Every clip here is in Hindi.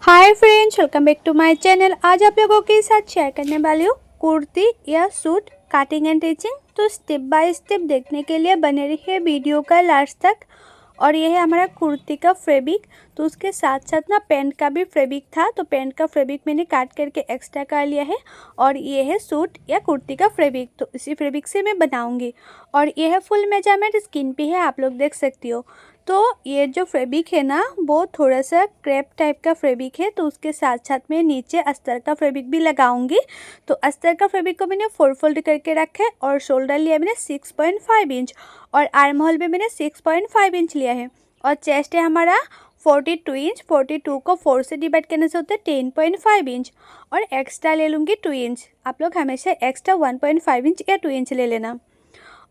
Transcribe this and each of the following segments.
Hi friends, welcome back to my channel. आज आप लोगों के साथ शेयर करने वाली हूँ कुर्ती या सूट कटिंग एंड टिचिंग। तो स्टेप बाय स्टेप देखने के लिए बने रहिए वीडियो का लास्ट तक। और ये है हमारा कुर्ती का फैब्रिक। तो उसके साथ साथ ना पैंट का भी फैब्रिक था, तो पैंट का फैब्रिक मैंने काट करके एक्स्ट्रा कर लिया है। और ये है सूट या कुर्ती का फैब्रिक, तो इसी फैब्रिक से मैं बनाऊंगी। और ये है फुल मेजरमेंट, स्किन पे है, आप लोग देख सकती हो। तो ये जो फैब्रिक है ना, वो थोड़ा सा क्रेप टाइप का फैब्रिक है, तो उसके साथ साथ में नीचे अस्तर का फैब्रिक भी लगाऊंगी। तो अस्तर का फैब्रिक को मैंने 4 फोल्ड करके रखा है। और शोल्डर लिया मैंने 6.5 इंच और आर्म होल भी मैंने 6.5 इंच लिया है। और चेस्ट है हमारा 42 इंच। 42 को 4 से डिवाइड करने से होता है 10.5 इंच। और एक्स्ट्रा ले लूँगी 2 इंच। आप लोग हमेशा एक्स्ट्रा 1.5 इंच या 2 इंच ले लेना।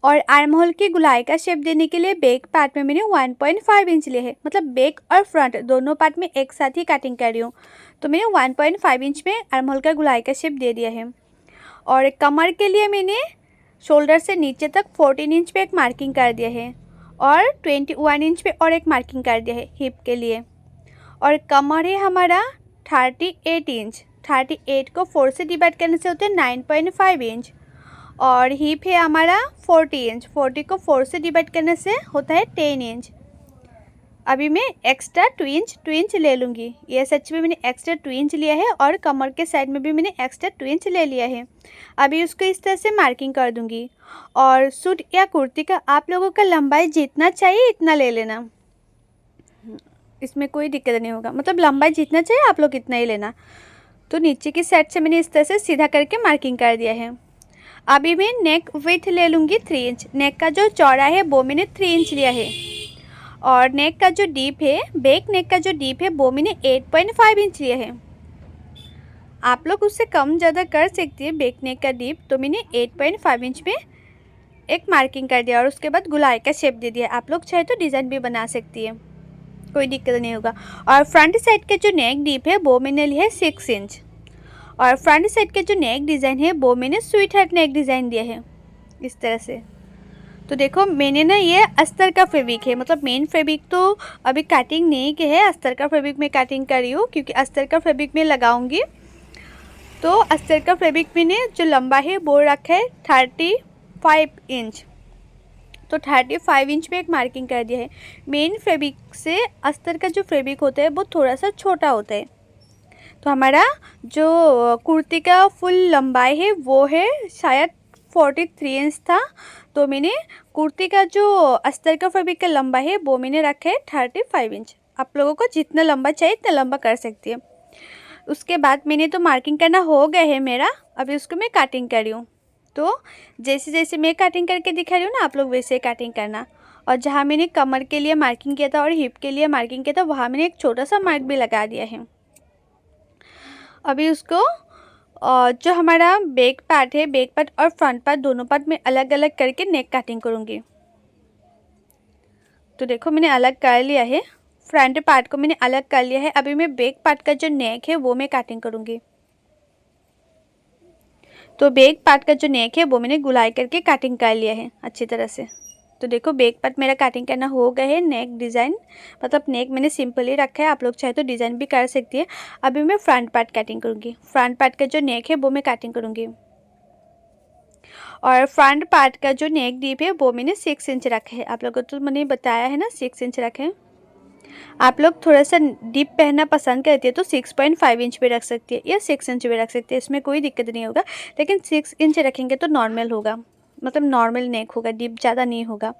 और आर्म होल की गुलाई का शेप देने के लिए बैक पार्ट में मैंने 1.5 इंच लिए है, मतलब बैक और फ्रंट दोनों पार्ट में एक साथ ही कटिंग कर रही हूँ। तो मैंने 1.5 इंच में आर्म होल का गुलाई का शेप दे दिया है। और कमर के लिए मैंने शोल्डर से नीचे तक 14 इंच पे एक मार्किंग कर दिया है। और 21 इंच पे और एक मार्किंग कर दिया है हिप के लिए। और कमर है हमारा 38 इंच। 38 को 4 से डिवाइड करने से होते हैं 9.5 इंच। और हिप है हमारा 40 इंच। 40 को 4 से डिवाइड करने से होता है 10 इंच। अभी मैं एक्स्ट्रा 2 इंच ले लूँगी। ये सच में मैंने एक्स्ट्रा 2 इंच लिया है। और कमर के साइड में भी मैंने एक्स्ट्रा 2 इंच ले लिया है। अभी उसको इस तरह से मार्किंग कर दूँगी। और सूट या कुर्ती का आप लोगों का लंबाई जितना चाहिए इतना ले लेना, इसमें कोई दिक्कत नहीं होगा। मतलब लंबाई जितना चाहिए आप लोग इतना ही लेना। तो नीचे की साइड से मैंने इस तरह से सीधा करके मार्किंग कर दिया है। अभी मैं नेक विड्थ ले लूँगी 3 इंच। नेक का जो चौड़ा है वो मैंने 3 इंच लिया है। और नेक का जो डीप है, बैक नेक का जो डीप है, वो मैंने 8.5 इंच लिया है। आप लोग उससे कम ज़्यादा कर सकती है बैक नेक का डीप। तो मैंने 8.5 इंच में एक मार्किंग कर दिया और उसके बाद गुलाई का शेप दे दिया। आप लोग चाहे तो डिज़ाइन भी बना सकती है, कोई दिक्कत नहीं होगा। और फ्रंट साइड के जो नेक डीप है वो मैंने लिया है 6 इंच। और फ्रंट साइड के जो नेक डिज़ाइन है वो मैंने स्वीट हार्ट नेक डिज़ाइन दिया है इस तरह से। तो देखो मैंने ना ये अस्तर का फैब्रिक है, मतलब मेन फैब्रिक तो अभी कटिंग नहीं की है। अस्तर का फैब्रिक में कटिंग कर रही हूँ क्योंकि अस्तर का फैब्रिक में लगाऊंगी। तो अस्तर का फैब्रिक मैंने जो लंबा है वो रखा है 35 इंच। तो 35 इंच पे एक मार्किंग कर दिया है। मेन फैब्रिक से अस्तर का जो फैब्रिक होता है वो थोड़ा सा छोटा होता है। तो हमारा जो कुर्ती का फुल लंबाई है वो है शायद 43 इंच था। तो मैंने कुर्ती का जो अस्तर का फैब्रिक का लंबा है वो मैंने रखा है 35 इंच। आप लोगों को जितना लंबा चाहिए इतना लंबा कर सकती है। उसके बाद मैंने तो मार्किंग करना हो गया है मेरा। अभी उसको मैं कटिंग कर रही हूँ। तो जैसे जैसे मैं कटिंग करके दिखा रही हूँ ना, आप लोग वैसे कटिंग करना। और जहाँ मैंने कमर के लिए मार्किंग किया था और हिप के लिए मार्किंग किया था वहाँ मैंने एक छोटा सा मार्क भी लगा दिया है। अभी उसको जो हमारा बैक पार्ट है, बैक पार्ट और फ्रंट पार्ट दोनों पार्ट में अलग अलग करके नेक कटिंग करूँगी। तो देखो मैंने अलग कर लिया है, फ्रंट पार्ट को मैंने अलग कर लिया है। अभी मैं बैक पार्ट का जो नेक है वो मैं कटिंग करूँगी। तो बैक पार्ट का जो नेक है वो मैंने गुलाई करके कटिंग कर लिया है अच्छी तरह से। तो देखो बैक पार्ट मेरा कटिंग करना हो गया है। नेक डिज़ाइन, मतलब नेक मैंने सिंपल ही रखा है, आप लोग चाहे तो डिज़ाइन भी कर सकती है। अभी मैं फ्रंट पार्ट कटिंग करूँगी। फ्रंट पार्ट का जो नेक है वो मैं कटिंग करूँगी। और फ्रंट पार्ट का जो नेक डीप है वो मैंने 6 इंच रखा है। आप लोगों को तो मैंने बताया है ना 6 इंच रखे। आप लोग थोड़ा सा डीप पहनना पसंद करती है तो 6.5 इंच पे रख सकती है या 6 इंच पे रख सकती है, इसमें कोई दिक्कत नहीं होगा। लेकिन 6 इंच रखेंगे तो नॉर्मल होगा, मतलब नॉर्मल नेक होगा, डीप ज़्यादा नहीं होगा।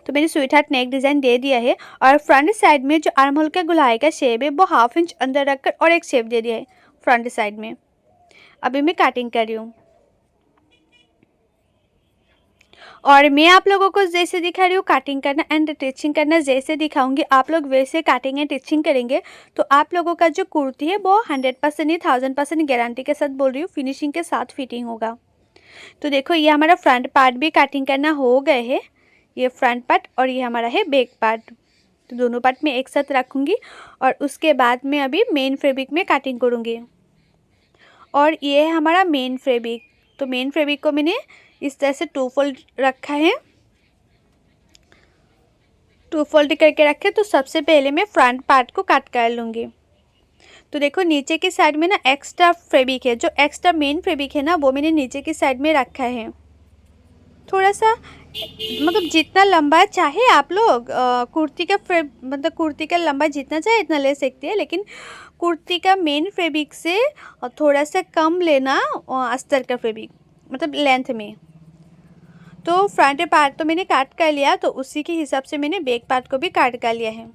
तो मैंने स्वीट हार्ट नेक डिज़ाइन दे दिया है। और फ्रंट साइड में जो आर्म होल का गुलाई का शेप है वो 1/2 इंच अंदर रखकर और एक शेप दे दिया है फ्रंट साइड में। अभी मैं कटिंग कर रही हूँ। और मैं आप लोगों को जैसे दिखा रही हूँ कटिंग करना एंड टिचिंग करना, जैसे दिखाऊंगी आप लोग वैसे कटिंग एंड टिचिंग करेंगे तो आप लोगों का जो कुर्ती है वो 100% ही 1000% गारंटी के साथ बोल रही हूँ फिनिशिंग के साथ फिटिंग होगा। तो देखो ये हमारा फ्रंट पार्ट भी कटिंग करना हो गए है। ये फ्रंट पार्ट और ये हमारा है बैक पार्ट। तो दोनों पार्ट में एक साथ रखूँगी और उसके बाद में अभी मेन फैब्रिक में कटिंग करूँगी। और ये है हमारा मेन फैब्रिक। तो मेन फैब्रिक को मैंने इस तरह से 2 फोल्ड रखा है। 2 फोल्ड करके रखे। तो सबसे पहले मैं फ्रंट पार्ट को कट कर लूँगी। तो देखो नीचे की साइड में ना एक्स्ट्रा फैब्रिक है, जो एक्स्ट्रा मेन फैब्रिक है ना वो मैंने नीचे की साइड में रखा है। थोड़ा सा मतलब जितना लंबा चाहे आप लोग कुर्ती का मतलब कुर्ती का लंबा जितना चाहे इतना ले सकते हैं, लेकिन कुर्ती का मेन फैब्रिक से थोड़ा सा कम लेना अस्तर का फैब्रिक मतलब लेंथ में। तो फ्रंट पार्ट तो मैंने काट कर लिया, तो उसी के हिसाब से मैंने बैक पार्ट को भी काट कर लिया है।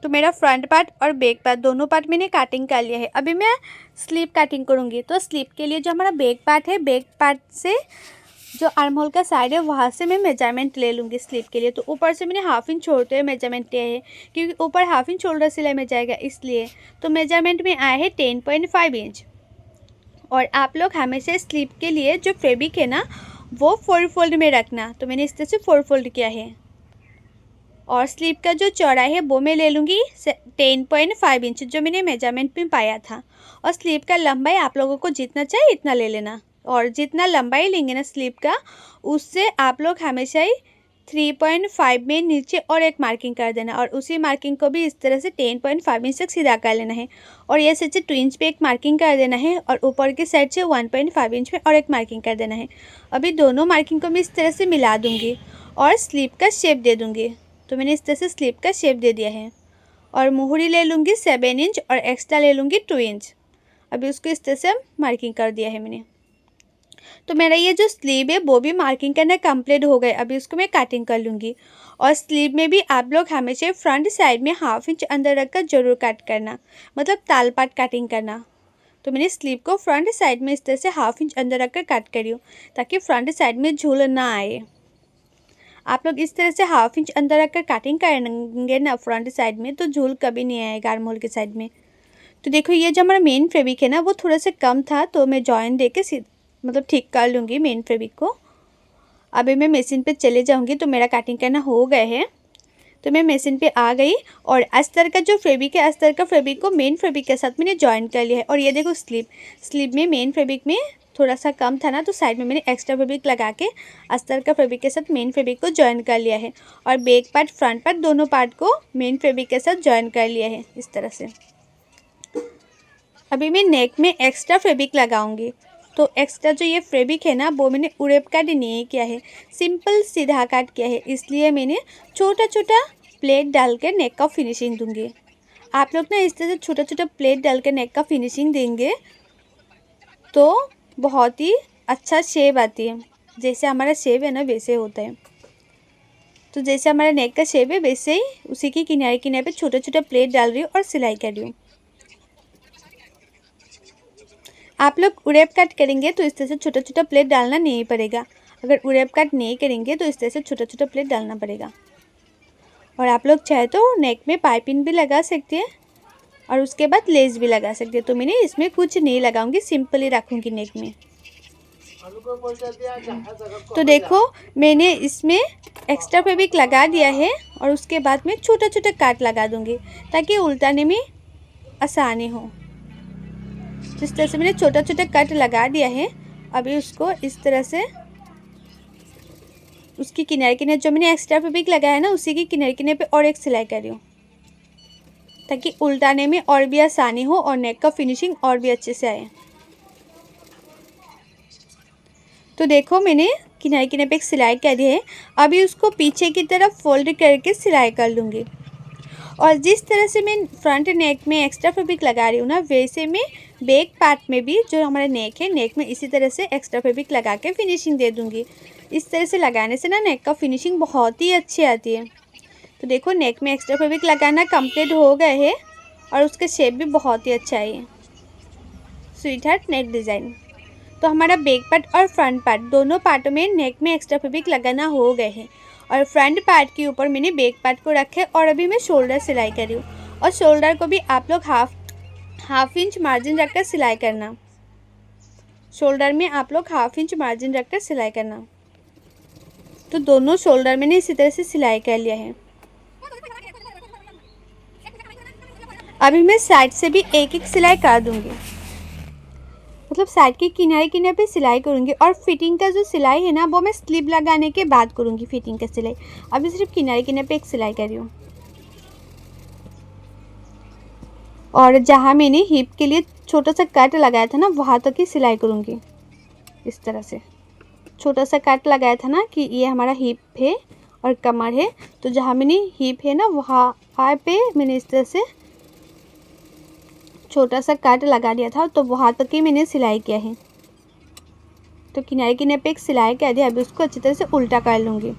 तो मेरा फ्रंट पार्ट और बैक पार्ट दोनों पार्ट मैंने काटिंग कर लिया है। अभी मैं स्लीव काटिंग करूँगी। तो स्लीव के लिए जो हमारा बैक पार्ट है, बैक पार्ट से जो आर्म होल का साइड है वहाँ से मैं मेजरमेंट ले लूँगी स्लीव के लिए। तो ऊपर से मैंने हाफ इंच छोड़ते हुए मेजरमेंट लिया है, क्योंकि ऊपर हाफ इंच शोल्डर सिलाई में जाएगा इसलिए। तो मेजरमेंट में आया है 10.5 इंच। और आप लोग हमेशा स्लीव के लिए जो फैब्रिक है ना वो 4 फोल्ड में रखना। तो मैंने इस तरह से 4 फोल्ड किया है। और स्लीव का जो चौड़ाई है वो मैं ले लूँगी 10.5 इंच, जो मैंने मेजरमेंट में पाया था। और स्लीव का लंबाई आप लोगों को जितना चाहिए इतना ले लेना। और जितना लंबाई लेंगे ना स्लीव का, उससे आप लोग हमेशा ही 3.5 में नीचे और एक मार्किंग कर देना। और उसी मार्किंग को भी इस तरह से 10.5 इंच तक सीधा कर लेना है। और ये से 2 इंच पे एक मार्किंग कर देना है, और ऊपर की साइड से 1.5 इंच में और एक मार्किंग कर देना है। अभी दोनों मार्किंग को मैं इस तरह से मिला दूँगी और स्लीव का शेप दे दूँगी। तो मैंने इस तरह से स्लीव का शेप दे दिया है। और मुहरी ले लूँगी 7 इंच और एक्स्ट्रा ले लूँगी 2 इंच। अभी उसको इस तरह से मार्किंग कर दिया है मैंने। तो मेरा ये जो स्लीव है वो भी मार्किंग करना कंप्लीट हो गए। अभी उसको मैं कटिंग कर लूँगी। और स्लीव में भी आप लोग हमेशा फ्रंट साइड में हाफ इंच अंदर रखकर ज़रूर कट करना, मतलब ताल पाट कटिंग करना। तो मैंने स्लीव को फ्रंट साइड में इस तरह से हाफ इंच अंदर रखकर कट करी हूँ, ताकि फ्रंट साइड में झूल ना आए। आप लोग इस तरह से हाफ इंच अंदर रखकर कटिंग करेंगे ना फ्रंट साइड में, तो झूल कभी नहीं आएगा आर्म होल के साइड में। तो देखो ये जो हमारा मेन फैब्रिक है ना वो थोड़ा सा कम था, तो मैं जॉइन दे के मतलब ठीक कर लूँगी मेन फैब्रिक को। अभी मैं मशीन पे चले जाऊँगी। तो मेरा कटिंग करना हो गए है, तो मैं मशीन पे आ गई। और अस्तर का जो फैब्रिक है, अस्तर का फैब्रिक को मेन फैब्रिक के साथ मैंने जॉइन कर लिया है। और ये देखो स्लीव में मेन फैब्रिक में थोड़ा सा कम था ना, तो साइड में मैंने एक्स्ट्रा फैब्रिक लगा के अस्तर का फैब्रिक के साथ मेन फैब्रिक को जॉइन कर लिया है। और बैक पार्ट फ्रंट पार्ट दोनों पार्ट को मेन फैब्रिक के साथ जॉइन कर लिया है इस तरह से। अभी मैं नेक में एक्स्ट्रा फैब्रिक लगाऊंगी। तो एक्स्ट्रा जो ये फैब्रिक है ना वो मैंने उड़ेप कट नहीं किया है, सिंपल सीधा कट किया है। इसलिए मैंने छोटा छोटा प्लेट डाल कर नेक का फिनिशिंग दूंगी। आप लोग ना इस तरह से छोटा छोटा प्लेट डाल कर नेक का फिनिशिंग देंगे तो बहुत ही अच्छा शेप आती है। जैसे हमारा शेप है ना वैसे होता है। तो जैसे हमारा नेक का शेप है वैसे ही उसी की किनारे किनारे पे छोटा छोटा प्लेट डाल रही हूँ और सिलाई कर रही हूँ। आप लोग उड़ेप कट करेंगे तो इस तरह से छोटा छोटा प्लेट डालना नहीं पड़ेगा। अगर उड़ेप कट नहीं करेंगे तो इस तरह से छोटा छोटा प्लेट डालना पड़ेगा। और आप लोग चाहे तो नेक में पाइपिंग भी लगा सकते हैं और उसके बाद लेस भी लगा सकते हैं। तो मैंने इसमें कुछ नहीं लगाऊंगी, सिंपल ही रखूँगी नेक में। तो देखो मैंने इसमें एक्स्ट्रा फैब्रिक लगा दिया है और उसके बाद में छोटा छोटा काट लगा दूंगी ताकि उल्टाने में आसानी हो। जिस तरह से मैंने छोटा छोटा कट लगा दिया है, अभी उसको इस तरह से उसकी किनारे किनारे जो मैंने एक्स्ट्रा फैब्रिक लगाया है ना उसी की किनारे किनारे पे और एक सिलाई कर रही हूँ ताकि उल्टाने में और भी आसानी हो और नेक का फिनिशिंग और भी अच्छे से आए। तो देखो मैंने किनारे किनारे पे एक सिलाई कर दी है। अभी उसको पीछे की तरफ फोल्ड करके सिलाई कर लूँगी। और जिस तरह से मैं फ्रंट नेक में एक्स्ट्रा फैब्रिक लगा रही हूँ ना, वैसे मैं बैक पार्ट में भी जो हमारा नेक है, नेक में इसी तरह से एक्स्ट्रा फैब्रिक लगा के फिनिशिंग दे दूँगी। इस तरह से लगाने से ना नेक का फिनिशिंग बहुत ही अच्छी आती है। तो देखो नेक में एक्स्ट्रा फैब्रिक लगाना कंप्लीट हो गए है और उसका शेप भी बहुत ही अच्छा है, स्वीट हार्ट नेक डिज़ाइन। तो हमारा बैक पार्ट और फ्रंट पार्ट दोनों पार्टों में नेक में एक्स्ट्रा फैब्रिक लगाना हो गए हैं। और फ्रंट पार्ट के ऊपर मैंने बैक पार्ट को रखे और अभी मैं शोल्डर सिलाई कर रही हूँ। और शोल्डर को भी आप लोग हाफ इंच मार्जिन रखकर सिलाई करना। शोल्डर में आप लोग हाफ इंच मार्जिन रखकर सिलाई करना। तो दोनों शोल्डर मैंने इसी तरह से सिलाई कर लिया है। अभी मैं साइड से भी एक एक सिलाई कर दूंगी, मतलब साइड के किनारे किनारे पे सिलाई करूँगी। और फिटिंग का जो सिलाई है ना वो मैं स्लीव लगाने के बाद करूँगी फिटिंग का सिलाई। अभी सिर्फ किनारे किनारे पे एक सिलाई कर रही हूँ। और जहाँ मैंने हिप के लिए छोटा सा कट लगाया था ना, वहाँ तक ही सिलाई करूँगी। इस तरह से छोटा सा कट लगाया था ना कि ये हमारा हिप है और कमर है, तो जहाँ मैंने हिप है ना वहाँ पे मैंने इस तरह से छोटा सा कट लगा दिया था, तो वहाँ तक ही मैंने सिलाई किया है। तो किनारे किनारे पे एक सिलाई कर दिया। अभी उसको अच्छी तरह से उल्टा कर लूँगी।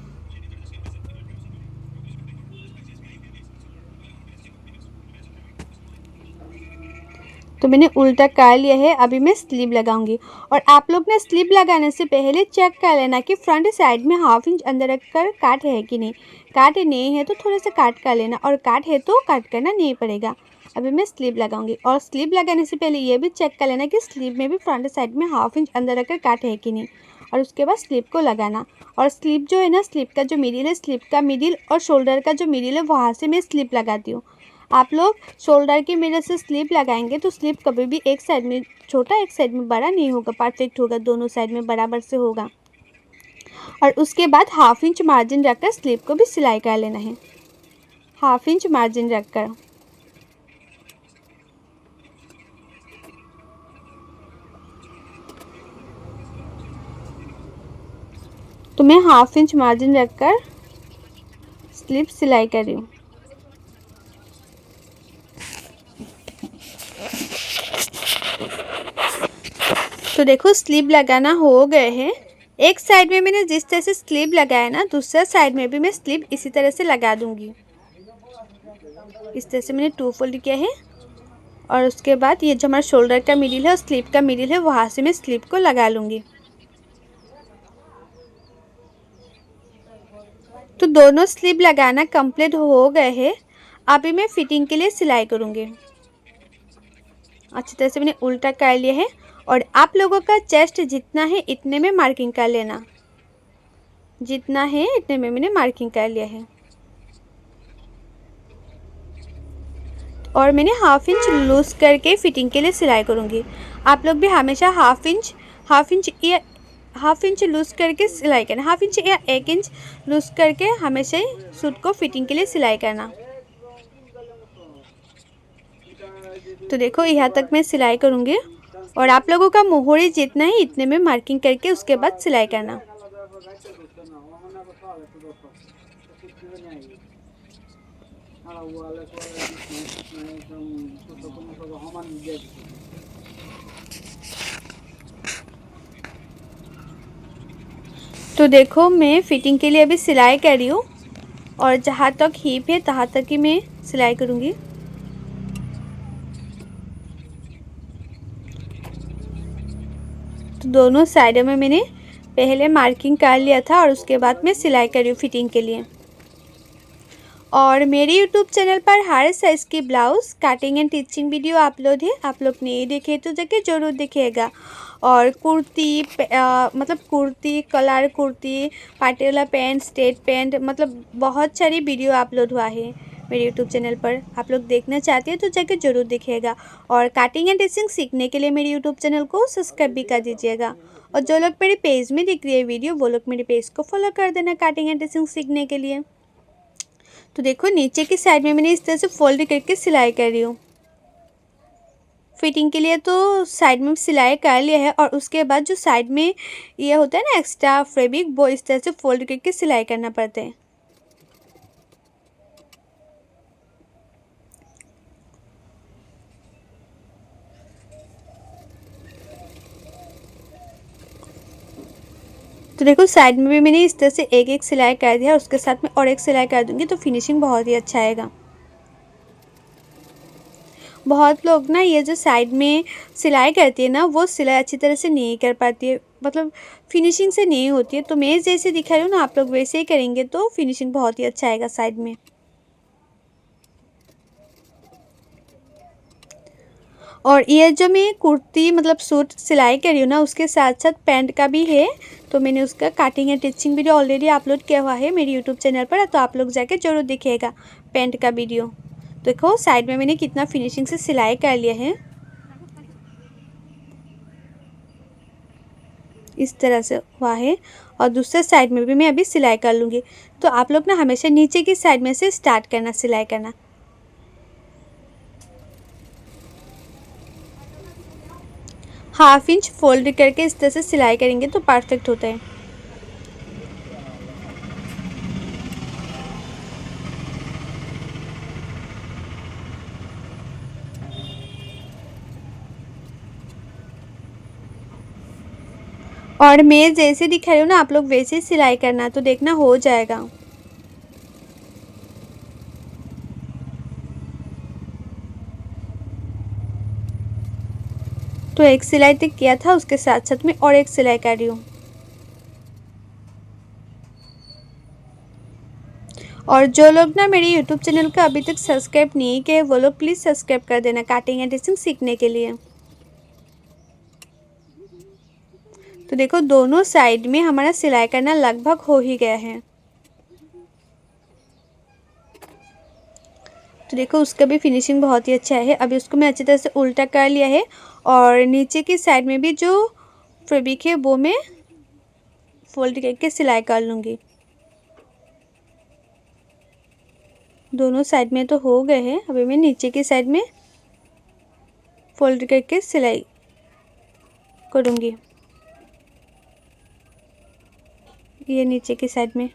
तो मैंने उल्टा कर लिया है। अभी मैं स्लीव लगाऊंगी। और आप लोग ने स्लीव लगाने से पहले चेक कर लेना कि फ्रंट साइड में 1/2 इंच अंदर रखकर काट है कि नहीं। काट नहीं है तो थोड़ा सा काट कर लेना, और काट है तो काट करना नहीं पड़ेगा। अभी मैं स्लीव लगाऊंगी। और स्लीव लगाने से पहले ये भी चेक कर लेना कि स्लीव में भी फ्रंट साइड में 1/2 इंच अंदर रखकर काट है कि नहीं। और उसके बाद स्लीव को लगाना। और स्लीव जो है ना, स्लीव का जो मिडिल है, स्लीव का मिडिल और शोल्डर का जो मिडिल है, वहाँ से मैं स्लीव लगाती हूँ। आप लोग शोल्डर की मिडल से स्लीव लगाएंगे तो स्लीव कभी भी एक साइड में छोटा एक साइड में बड़ा नहीं होगा, परफेक्ट होगा, दोनों साइड में बराबर से होगा। और उसके बाद 1/2 इंच मार्जिन रखकर स्लीव को भी सिलाई कर लेना है। 1/2 इंच मार्जिन रखकर। तो मैं 1/2 इंच मार्जिन रखकर स्लीव सिलाई कर रही हूँ। तो देखो स्लीव लगाना हो गए हैं। एक साइड में मैंने जिस तरह से स्लीव लगाया ना, दूसरा साइड में भी मैं स्लीव इसी तरह से लगा दूंगी। इस तरह से मैंने 2 फोल्ड किया है। और उसके बाद ये जो हमारा शोल्डर का मिडिल है और स्लीव का मिडिल है, वहाँ से मैं स्लीव को लगा लूँगी। तो दोनों स्लीव लगाना कंप्लीट हो गए हैं। अभी मैं फिटिंग के लिए सिलाई करूँगी। अच्छी तरह से मैंने उल्टा कर लिया है। और आप लोगों का चेस्ट जितना है इतने में मार्किंग कर लेना। जितना है इतने में मैंने मार्किंग कर लिया है। और मैंने 1/2 इंच लूज़ करके फिटिंग के लिए सिलाई करूँगी। आप लोग भी हमेशा 1/2 इंच या 1/2 इंच लूज़ करके सिलाई करना। 1/2 इंच या 1 इंच लूज़ करके हमेशा ही सूट को फिटिंग के लिए सिलाई करना। तो देखो यहाँ तक मैं सिलाई करूँगी। और आप लोगों का मोहरी जितना है इतने में मार्किंग करके उसके बाद सिलाई करना। तो देखो मैं फिटिंग के लिए अभी सिलाई कर रही हूँ। और जहाँ तक हिप है तहाँ तक ही मैं सिलाई करूँगी। तो दोनों साइडों में मैंने पहले मार्किंग कर लिया था और उसके बाद मैं सिलाई कर रही हूँ फिटिंग के लिए। और मेरे यूट्यूब चैनल पर हर साइज़ की blouse cutting and teaching video upload है। आप लोग नहीं देखे तो जाके ज़रूर देखिएगा। और कुर्ती मतलब कुर्ती, कलर कुर्ती, पार्टी वाला पैंट, स्ट्रेट पैंट, मतलब बहुत सारी वीडियो अपलोड हुआ है मेरे यूट्यूब चैनल पर। आप लोग देखना चाहते हैं तो जाके ज़रूर देखिएगा। और कटिंग एंड टीचिंग सीखने के लिए मेरे यूट्यूब चैनल को सब्सक्राइब भी कर दीजिएगा। और जो लोग मेरे पेज में दिख रही है वीडियो, वो लोग मेरे पेज को फॉलो कर देना कटिंग एंड टीचिंग सीखने के लिए। तो देखो नीचे की साइड में मैंने इस तरह से फोल्ड करके सिलाई कर रही हूँ। फिटिंग के लिए तो साइड में सिलाई कर लिया है। और उसके बाद जो साइड में ये होता है ना एक्स्ट्रा फैब्रिक, वो इस तरह से फोल्ड करके सिलाई करना पड़ता है। तो देखो साइड में भी मैंने इस तरह से एक एक सिलाई कर दिया, और उसके साथ में और एक सिलाई कर दूंगी तो फिनिशिंग बहुत ही अच्छा आएगा। बहुत लोग ना ये जो साइड में सिलाई करती है ना, वो सिलाई अच्छी तरह से नहीं कर पाती है, मतलब फिनिशिंग से नहीं होती है। तो मैं जैसे दिखा रही हूँ ना, आप लोग वैसे ही करेंगे तो फिनिशिंग बहुत ही अच्छा आएगा साइड में। और ये जो मैं कुर्ती मतलब सूट सिलाई कर रही हूँ ना, उसके साथ साथ पैंट का भी है। तो मैंने उसका cutting and teaching video already upload किया हुआ है मेरे यूट्यूब चैनल पर, तो आप लोग जाके ज़रूर देखिएगा पैंट का वीडियो। देखो साइड में मैंने कितना फिनिशिंग से सिलाई कर लिया है। इस तरह से हुआ है। और दूसरे साइड में भी मैं अभी सिलाई कर लूँगी। तो आप लोग ना हमेशा नीचे की साइड में से स्टार्ट करना सिलाई करना। हाफ इंच फोल्ड करके इस तरह से सिलाई करेंगे तो परफेक्ट होता है। और मैं जैसे दिखा रही हूँ ना, आप लोग वैसे ही सिलाई करना, तो देखना हो जाएगा। तो एक सिलाई तक किया था, उसके साथ साथ में और एक सिलाई कर रही हूँ। और जो लोग ना मेरे यूट्यूब चैनल को अभी तक सब्सक्राइब नहीं किए, वो लोग प्लीज़ सब्सक्राइब कर देना कटिंग एंड स्टिचिंग सीखने के लिए। तो देखो दोनों साइड में हमारा सिलाई करना लगभग हो ही गया है। तो देखो उसका भी फिनिशिंग बहुत ही अच्छा है। अभी उसको मैं अच्छी तरह से उल्टा कर लिया है और नीचे की साइड में भी जो फैब्रिक है वो मैं फोल्ड करके सिलाई कर लूँगी। दोनों साइड में तो हो गए हैं, अभी मैं नीचे की साइड में फोल्ड करके सिलाई करूँगी, ये नीचे की साइड में।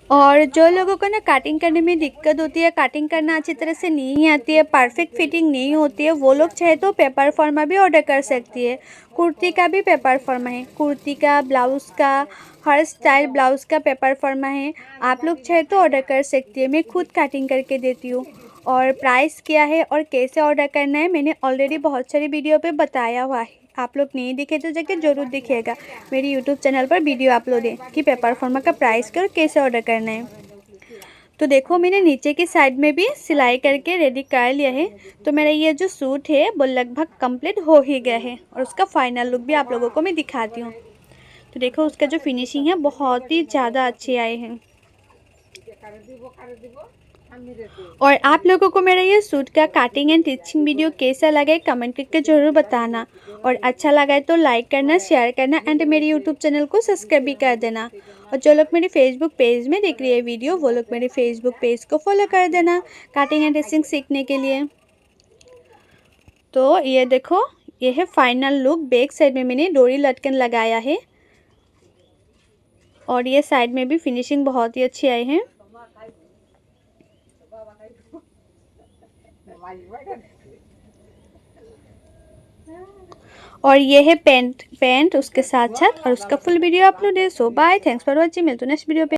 और जो लोगों को ना कटिंग करने में दिक्कत होती है, कटिंग करना अच्छी तरह से नहीं आती है, परफेक्ट फिटिंग नहीं होती है, वो लोग चाहे तो पेपर फॉर्मा भी ऑर्डर कर सकती है। कुर्ती का भी पेपर फॉर्मा है, कुर्ती का, ब्लाउज़ का, हर स्टाइल ब्लाउज़ का पेपर फॉर्मा है। आप लोग चाहे तो ऑर्डर कर सकती है, मैं खुद कटिंग करके देती हूँ। और प्राइस क्या है और कैसे ऑर्डर करना है मैंने ऑलरेडी बहुत सारी वीडियो पे बताया हुआ है। आप लोग नहीं दिखे तो जाके ज़रूर दिखिएगा, मेरी यूट्यूब चैनल पर वीडियो अपलोड है कि पेपर फॉर्मा का प्राइस क्या और कैसे ऑर्डर करना है। तो देखो मैंने नीचे की साइड में भी सिलाई करके रेडी कर लिया है। तो मेरा ये जो सूट है वो लगभग कंप्लीट हो ही गया है और उसका फाइनल लुक भी आप लोगों को मैं दिखाती हूँ। तो देखो उसका जो फिनिशिंग है बहुत ही ज़्यादा अच्छे आए हैं। और आप लोगों को मेरा ये सूट का कटिंग एंड स्टिचिंग वीडियो कैसा लगा है कमेंट करके ज़रूर बताना। और अच्छा लगा है तो लाइक करना, शेयर करना एंड मेरे यूट्यूब चैनल को सब्सक्राइब भी कर देना। और जो लोग मेरे फेसबुक पेज में देख रही है वीडियो, वो लोग मेरे फेसबुक पेज को फॉलो कर देना कटिंग एंड स्टिचिंग सीखने के लिए। तो ये देखो, ये है फाइनल लुक। बैक साइड में मैंने डोरी लटकन लगाया है और ये साइड में भी फिनिशिंग बहुत ही अच्छी आई है। और ये है पैंट उसके साथ साथ, और उसका फुल वीडियो अपलोड है। सो बाय, थैंक्स फॉर वॉचिंग, मिलते हैं नेक्स्ट वीडियो पे।